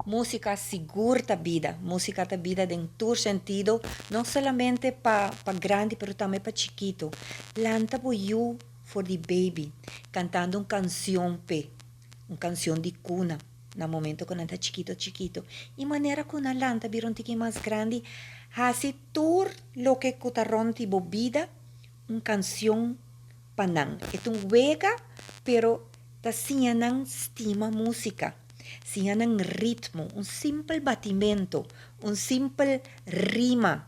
Música segura a vida. Música a vida em todo sentido, não somente para grande, pero também para chiquito. Lanta por you for the baby, cantando uma canção de cuna, no momento quando está chiquito. E maneira que uma lanta vira um tique mais grande, hace todo lo que cotaron tipo vida, uma canção panang. É um wega, pero ta siya ng estima música. Siya ng ritmo, un simple batimento, un simple rima.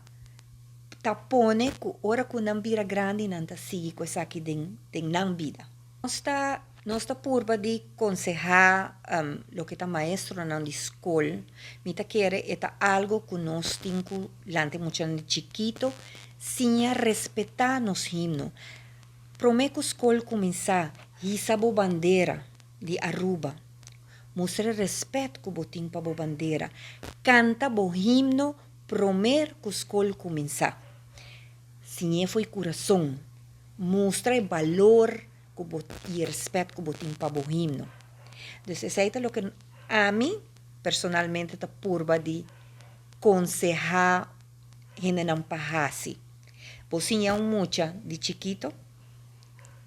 Tapone ku ora ku nang bira grande nanta sigi ko sa ki ding nang vida. Nosta purba di consejar lo que ta maestro nang di school, mita quiere eta algo ku nos tinku lante mucho de chiquito, siya respetar nos himno. Promeco school começar hisabo bandeira de Aruba. Mostre respeito que botim para bo bandeira. Canta bo himno promer que school começar. Sim, foi coração. Mostra o valor e respeito que botim para bo himno. Então, esse é o que a mim, personalmente, está purba de aconselhar gente não pahasi. Você é mucha de chiquito,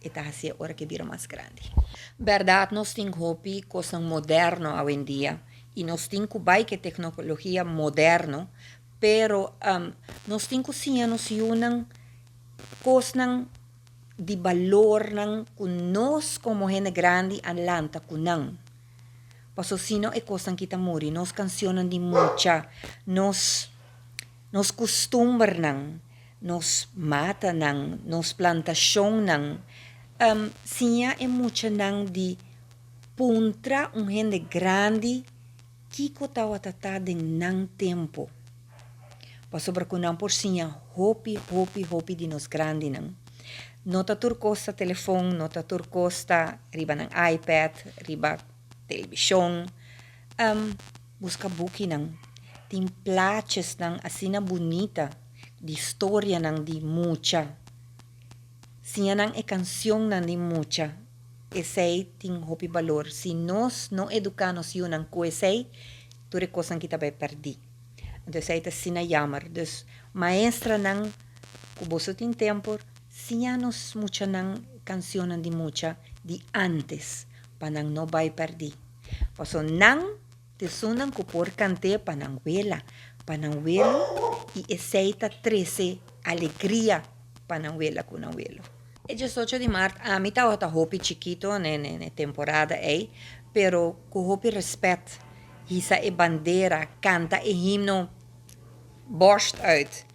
eta assim a hora que vira mais grande. Verdade, nós temos hobby coisa moderno hoje em dia e nós temos que tecnologia moderno, pero nós temos sim nos unan coisa de valor nan nós como gente grande anlanta kunang. Paso sino é coisa que kita muri, nós canciones de mucha, nós costumbres nan, nos mata nan, nos plantação nan. Sim, é mucha nan de puntra gente grande que cotawa tata de nan tempo. Pasobra ko nan por sim, hopi de nos grande nan. Nota turcosta telefone, nota turcosta riba ng iPad, riba televisão. Busca buki ng timplaches ng asina bonita, de história ng di mucha. Siya ng canción ng di mucha. Esay ting hopi valor. Si nos no educanos yun ng kuesay, ture kosan kita bay perdi. Então, essa sinayamar. Dus, maestra ng kuboso tin tempo, siya nos mucha ng canción ng di mucha di antes, panang no bay perdi. Paso nang tesunan ko por cante panangwela y eseita 13 alegria panangwela kunangwelo. E 18 de março, a mim tá hopi chiquito ne temporada pero com hopi respeito, hisa e bandeira, canta e himno borst uit.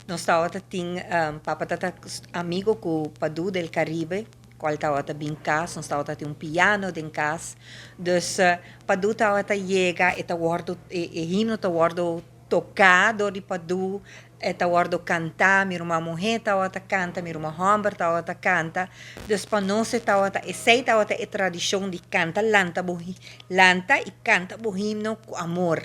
Nós tawata ting papa tata amigo com Padu del Caribe, qual tawata bin cas, nós tawata ting piano den cas. Dus Padu tawata chega e tawardo e himno tawardo tocado de Padu, e tawardo canta, mi ruma mujer tawata canta, mi ruma homem tawata canta. Dus pa nós tawata e sei tawata e tradição de canta lanta e canta bo himno com amor.